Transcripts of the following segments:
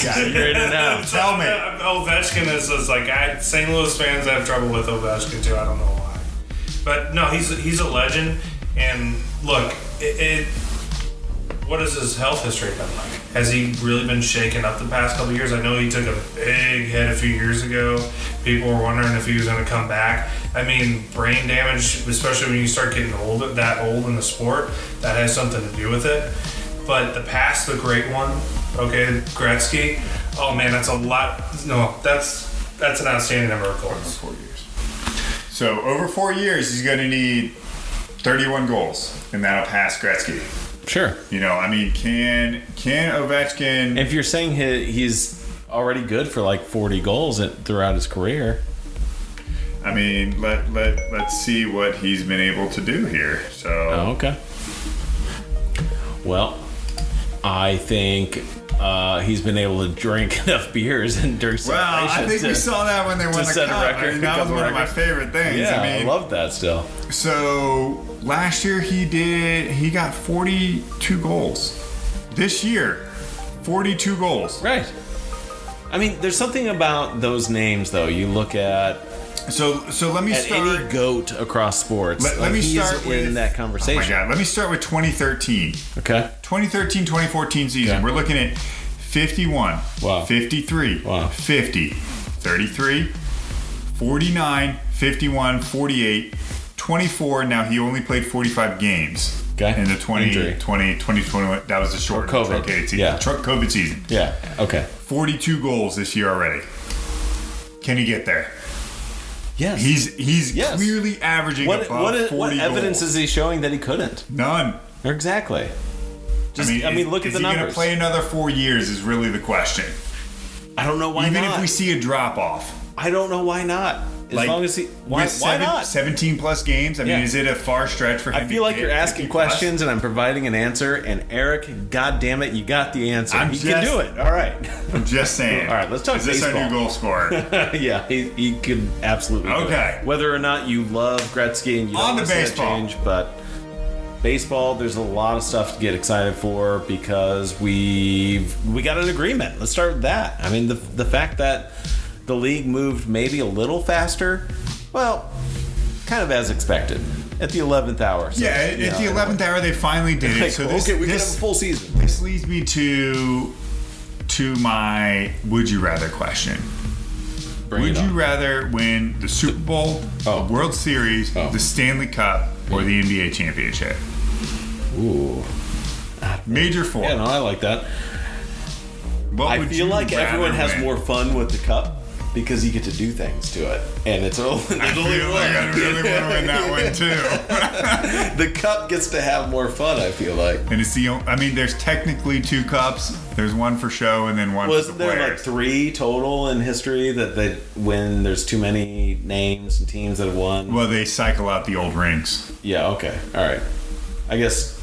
Yeah, you're in and out. Tell me. Ovechkin is like St. Louis fans have trouble with Ovechkin too. I don't know why, but no, he's a legend. And look, what has his health history been like? Has he really been shaken up the past couple of years? I know he took a big hit a few years ago. People were wondering if he was going to come back. I mean, brain damage, especially when you start getting that old in the sport, that has something to do with it. But the great one, okay, Gretzky. Oh man, that's a lot. No, that's an outstanding number of goals. Over 4 years. So over 4 years, he's going to need 31 goals, and that'll pass Gretzky. Sure. You know, I mean, can Ovechkin? If you're saying he's already good for like 40 goals throughout his career. I mean, let's see what he's been able to do here. So. Oh, okay. Well, I think he's been able to drink enough beers and during Well, I think we saw that when they won the set a cup. record, I mean, that was one of my favorite things. Yeah, I mean, love that still. So last year he got 42 goals. This year, 42 goals. Right. I mean, there's something about those names, though. You look at So let me start. Any GOAT across sports. Let me start in that conversation. Oh my God! Let me start with 2013. Okay. 2013-2014 season. Okay. We're looking at 51. Wow. 53. Wow. 50. 33. 49. 51. 48. 24. Now he only played 45 games. Okay. In the 2021. That was the short COVID. truncated season. Yeah. COVID season. Yeah. Okay. 42 goals this year already. Can he get there? Yes. He's Yes. clearly averaging above 40 what evidence goals. is he showing that he couldn't? None. Exactly. Just, look at the Is he numbers. going to play another 4 years is really the question. I don't know why Even not. if we see a drop off. I don't know why not. As long as he... Why not? 17 plus games? I mean, Yeah. is it a far stretch for him? I feel like you're asking 50 plus? questions and I'm providing an answer. And Eric, God damn it, you got the answer. He can do it. All right. I'm just saying. All right, let's talk Is this baseball. our new goal scorer? Yeah, he could absolutely do Okay. it. Whether or not you love Gretzky and you On don't to want to see that baseball. change, but baseball, there's a lot of stuff to get excited for because we got an agreement. Let's start with that. I mean, the fact that the league moved maybe a little faster, well, kind of as expected at the 11th hour. So, Yeah, at the 11th hour, they finally did it. Like, So okay, we can have a full season. This leads me to my would you rather question. Would you rather win the Super Bowl, the World Series, the Stanley Cup, or the NBA championship? Ooh. Major four. Yeah, no, I like that. I feel like everyone has more fun with the cup because you get to do things to it, and it's only I feel like I really want to win that one too. The cup gets to have more fun. I feel like, and it's there's technically 2 cups. There's one for show, and then one for the isn't there players. like 3 total in history that they win? There's too many names and teams that have won. Well, they cycle out the old rings. Yeah. Okay. All right. I guess.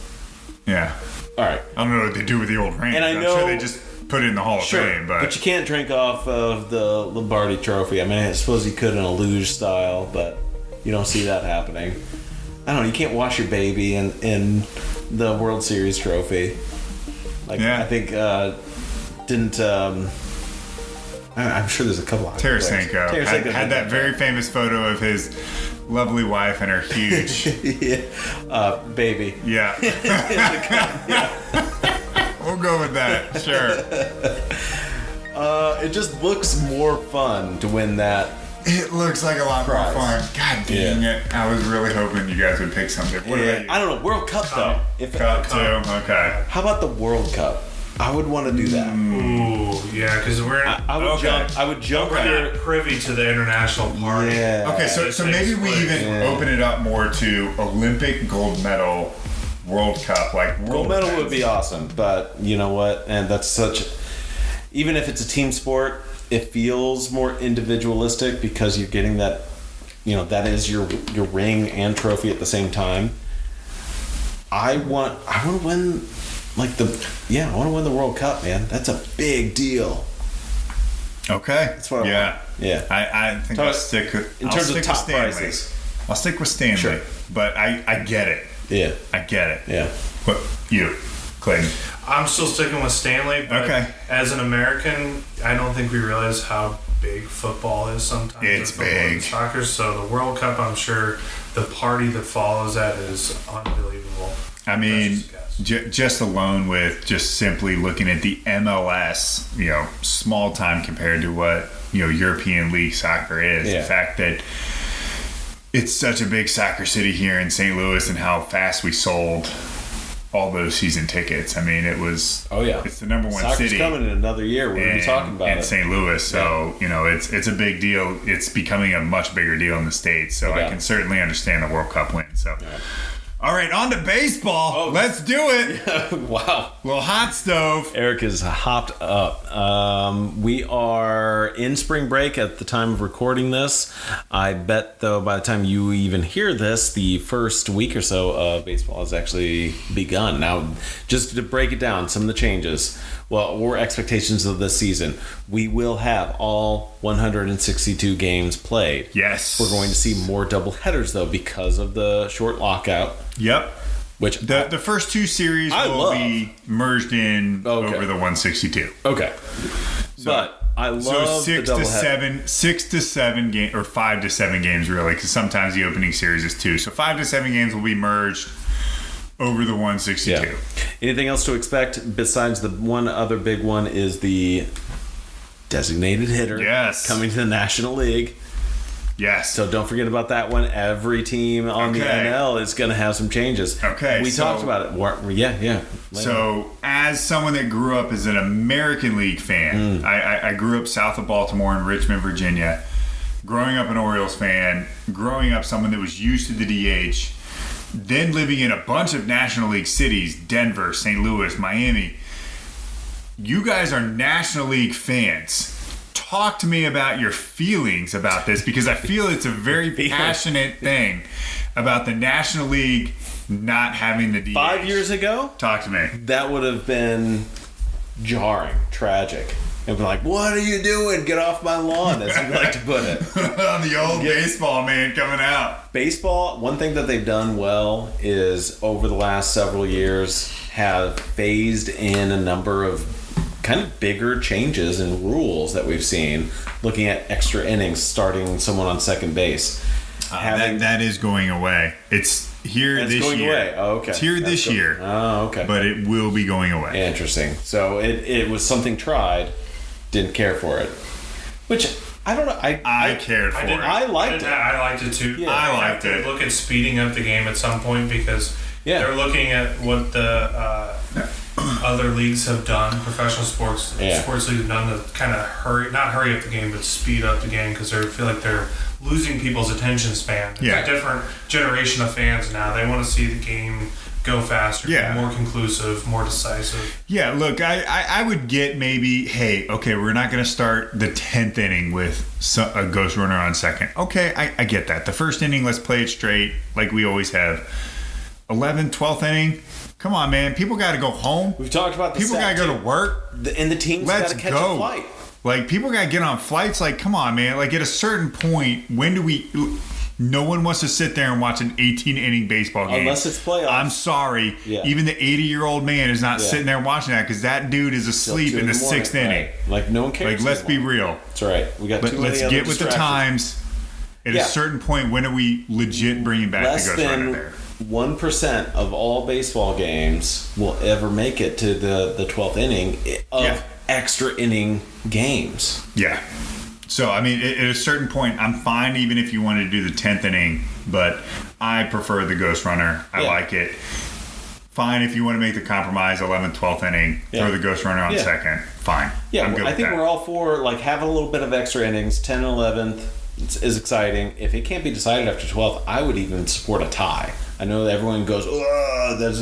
Yeah. All right. I don't know what they do with the old rings. And I'm sure they just put it in the Hall of Fame, but you can't drink off of the Lombardi Trophy. I mean, I suppose you could in a luge style, but you don't see that happening. I don't know. You can't wash your baby in the World Series trophy. Like, yeah. I think didn't. I'm sure there's a couple. Tarasenko had that very famous photo of his lovely wife and her huge baby. Yeah. We'll go with that. Sure. It just looks more fun to win that. It looks like a lot prize. more fun. God dang it. I was really hoping you guys would pick something. What about you? I don't know. World Cup, though. Cup too? Okay. How about the World Cup? I would want to do that. Ooh, yeah, because I would jump. I would jump. We're not privy to the international party. Yeah. Okay, so maybe we even open it up more to Olympic gold medal World Cup. Like gold medal would be awesome, but you know what? And that's such. Even if it's a team sport, it feels more individualistic because you're getting that. You know, that is your ring and trophy at the same time. I want to win. I want to win the World Cup, man. That's a big deal. Okay. That's what I want. Yeah. I think I'll stick with... In terms of top prices. I'll stick with Stanley. Sure. But I get it. Yeah. I get it. Yeah. What, you? Clayton? I'm still sticking with Stanley, but Okay. as an American, I don't think we realize how big football is sometimes. It's football and big. soccer. So the World Cup, I'm sure the party that follows that is unbelievable. I mean, That's just a guess. just alone with just simply looking at the MLS, small time compared to what, European League soccer is. Yeah. The fact that it's such a big soccer city here in St. Louis and how fast we sold all those season tickets. I mean, it was, it's the number one Soccer's city. coming in another year. We're going to be talking about in it. St. Louis. So, it's a big deal. It's becoming a much bigger deal in the States. So I can certainly understand the World Cup win. So, all right, on to baseball. Let's do it. Wow. Little hot stove. Eric is hopped up. We are in spring break at the time of recording this. I bet, though, by the time you even hear this, the first week or so of baseball has actually begun. Now, just to break it down, some of the changes, or expectations of this season, we will have all 162 games played. Yes. We're going to see more doubleheaders, though, because of the short lockout. Yep. Which the first two series will be merged in over the 162. Okay. But I love six the to doubleheader. 6 to 7 games, or 5 to 7 games, really, because sometimes the opening series is 2. So 5 to 7 games will be merged over the 162. Yeah. Anything else to expect besides the one other big one is the designated hitter coming to the National League. Yes. So don't forget about that one. Every team on the NL is going to have some changes. Okay. We talked about it. Yeah. So as someone that grew up as an American League fan, I grew up south of Baltimore in Richmond, Virginia. Growing up an Orioles fan, growing up someone that was used to the DH, then living in a bunch of National League cities, Denver, St. Louis, Miami. You guys are National League fans. Talk to me about your feelings about this, because I feel it's a very passionate thing about the National League not having the DH. 5 years ago? Talk to me. That would have been jarring, tragic. And be like, what are you doing? Get off my lawn, as you like to put it. The old baseball man coming out. Baseball, one thing that they've done well is over the last several years have phased in a number of kind of bigger changes and rules that we've seen, looking at extra innings, starting someone on second base. That is going away. It's here this going year. Away. Oh, okay. It's here this year. Oh, okay. But it will be going away. Interesting. So it was something tried, didn't care for it. Which, I don't know. I cared for it. I liked it. I liked it too. Yeah. I liked have to it. look at speeding up the game at some point, because they're looking at what the other leagues have done, professional sports leagues have done to kind of not hurry up the game, but speed up the game, because they feel like they're losing people's attention span. It's a different generation of fans now. They want to see the game go faster, more conclusive, more decisive. Yeah, look, I would get maybe, hey, okay, we're not going to start the 10th inning with a ghost runner on second. Okay, I get that. The first inning, let's play it straight like we always have. 11th, 12th inning, come on, man. People got to go home. We've talked about People got to go to work. And the team's got to catch a flight. Like, people got to get on flights. Like, come on, man. Like, at a certain point, when do we... No one wants to sit there and watch an 18-inning baseball game. Unless it's playoffs. I'm sorry. Yeah. Even the 80-year-old man is not sitting there watching that, because that dude is asleep in the sixth inning. Right. Like, no one cares. Like, let's be real. That's right. We got too many Let's other get with the times. At a certain point, when are we legit bringing back the ghost runner there? 1% of all baseball games will ever make it to the 12th inning of extra inning games. Yeah. So, I mean, at a certain point, I'm fine even if you wanted to do the 10th inning, but I prefer the ghost runner. I like it. Fine if you want to make the compromise, 11th, 12th inning, throw the ghost runner on second. Fine. Yeah, I'm good I think with that. we're all for like having a little bit of extra innings. 10 and 11th is exciting. If it can't be decided after 12th, I would even support a tie. I know that everyone goes, oh, that's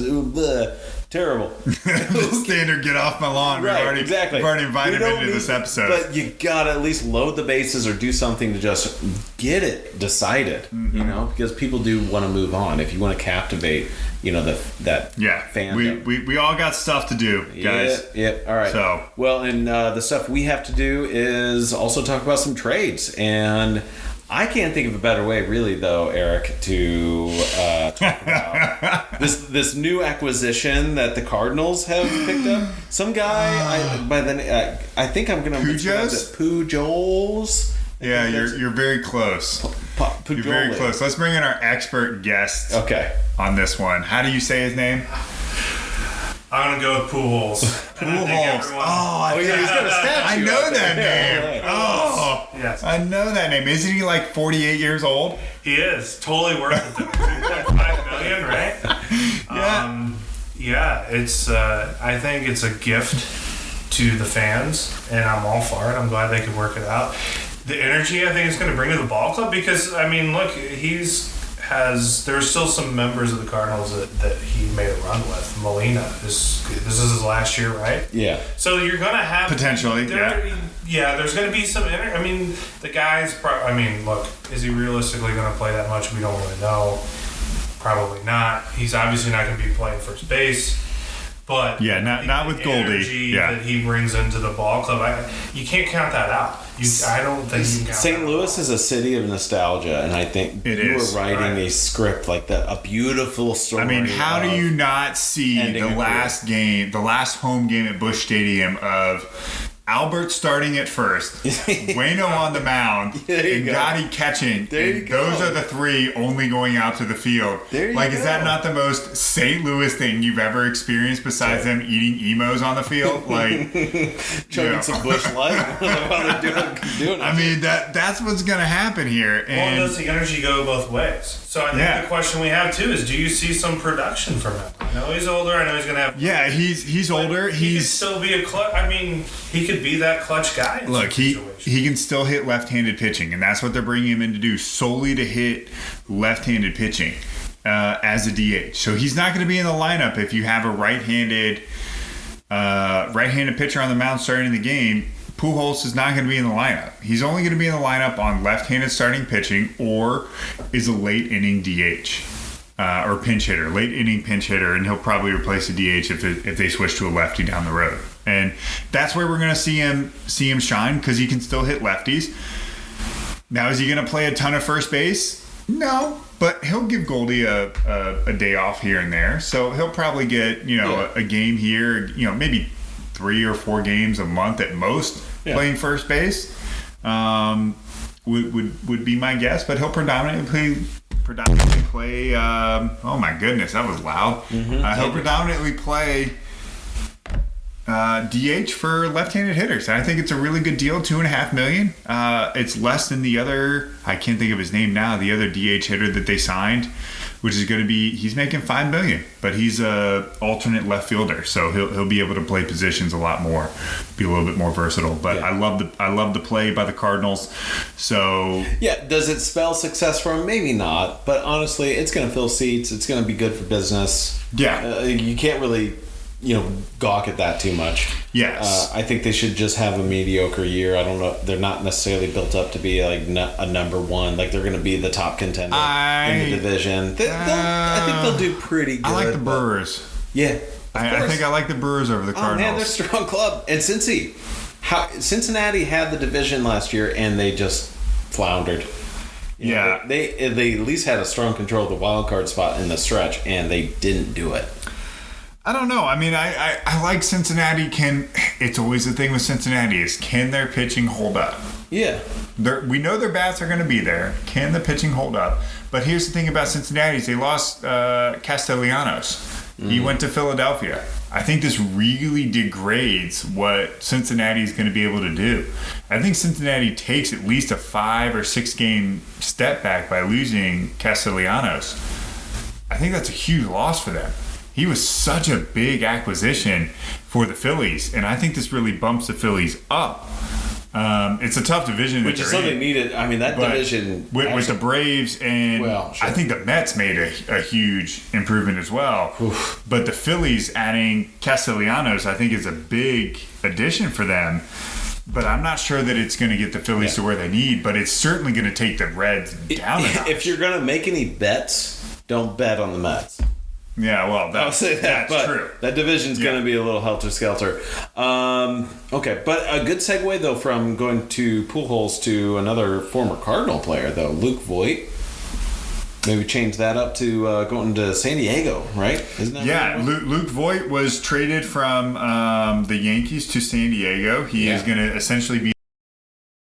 terrible. The standard get off my lawn. Right, We've already invited him into this episode. But you gotta at least load the bases or do something to just get it decided. You know, because people do want to move on. If you want to captivate, that fandom. We all got stuff to do, guys. Yeah. All right. So and the stuff we have to do is also talk about some trades. And I can't think of a better way, really, though, Eric, to talk about this new acquisition that the Cardinals have picked up. Some guy, I think I'm going to Pujols? Pujols. Yeah, you're very close. You're very close. Let's bring in our expert guest. Okay. On this one, how do you say his name? I'm gonna go with Pujols. Pujols. Oh, yeah, he's got a statue. I know that name. Oh, yes. I know that name. Isn't he like 48 years old? He is totally worth it. $2.5 million, right? Yeah. Yeah. It's. I think it's a gift to the fans, and I'm all for it. I'm glad they could work it out. The energy I think is going to bring to the ball club because I mean, look, there's still some members of the Cardinals that he made a run with. Molina, this is his last year, right? Yeah. So you're going to have... Potentially, yeah, there's going to be some... I mean, the guy's... look, is he realistically going to play that much? We don't really know. Probably not. He's obviously not going to be playing first base. But... Yeah, not with Goldie. Energy that he brings into the ball club, you can't count that out. I don't think you can count St. Louis is a city of nostalgia, and I think you were writing a script like that, a beautiful story. I mean, how do you not see the last home game at Busch Stadium of Albert starting at first, Waino on the mound, and Gotti catching. Those are the three only going out to the field. Is that not the most St. Louis thing you've ever experienced besides them eating emos on the field? Chugging some Busch Light while they're doing it. I mean, that's what's going to happen here. And does the energy go both ways? So I think the question we have too is, do you see some production from him? I know he's older. I know he's going to have... Yeah, he's older. He could still be a clutch... I mean, he could be that clutch guy. Look, he can still hit left-handed pitching, and that's what they're bringing him in to do, solely to hit left-handed pitching as a DH. So he's not going to be in the lineup if you have a right-handed pitcher on the mound starting the game. Pujols is not going to be in the lineup. He's only going to be in the lineup on left-handed starting pitching or is a late-inning DH. Or pinch hitter, late inning pinch hitter, and he'll probably replace the DH if they switch to a lefty down the road. And that's where we're going to see him shine because he can still hit lefties. Now, is he going to play a ton of first base? No, but he'll give Goldie a day off here and there. So he'll probably get a game here, maybe 3 or 4 games a month at most playing first base. Would be my guess, but he'll predominantly play. Oh my goodness, that was loud. He'll predominantly play DH for left-handed hitters. And I think it's a really good deal, $2.5 million. It's less than the other. I can't think of his name now. The other DH hitter that they signed, which is going to be, he's making $5 million, but he's a alternate left fielder, so he'll be able to play positions a lot more, be a little bit more versatile. But I love the play by the Cardinals. So does it spell success for him? Maybe not, but honestly, it's going to fill seats. It's going to be good for business. You can't really gawk at that too much. Yes. I think they should just have a mediocre year. I don't know. They're not necessarily built up to be like a number one. Like they're going to be the top contender in the division. I think they'll do pretty good. I like the Brewers. Yeah. I think I like the Brewers over the Cardinals. Man, they're a strong club. And Cincinnati had the division last year and they just floundered. They at least had a strong control of the wild card spot in the stretch, and they didn't do it. I don't know. I mean, I like Cincinnati. It's always the thing with Cincinnati is, can their pitching hold up? Yeah. We know their bats are going to be there. Can the pitching hold up? But here's the thing about Cincinnati is they lost Castellanos. He went to Philadelphia. I think this really degrades what Cincinnati is going to be able to do. I think Cincinnati takes at least a 5 or 6 game step back by losing Castellanos. I think that's a huge loss for them. He was such a big acquisition for the Phillies, and I think this really bumps the Phillies up. It's a tough division, which is something needed. I mean, that division with the Braves, and I think the Mets made a huge improvement as well. Oof. But the Phillies adding Castellanos, I think, is a big addition for them. But I'm not sure that it's going to get the Phillies to where they need. But it's certainly going to take the Reds down a notch. If you're going to make any bets, don't bet on the Mets. Yeah, well, I'll say that. that's true. That division's going to be a little helter-skelter. Okay, but a good segue, though, from going to pool holes to another former Cardinal player, though, Luke Voigt. Maybe change that up to going to San Diego, right? Isn't that right? Luke Voigt was traded from the Yankees to San Diego. He is going to essentially be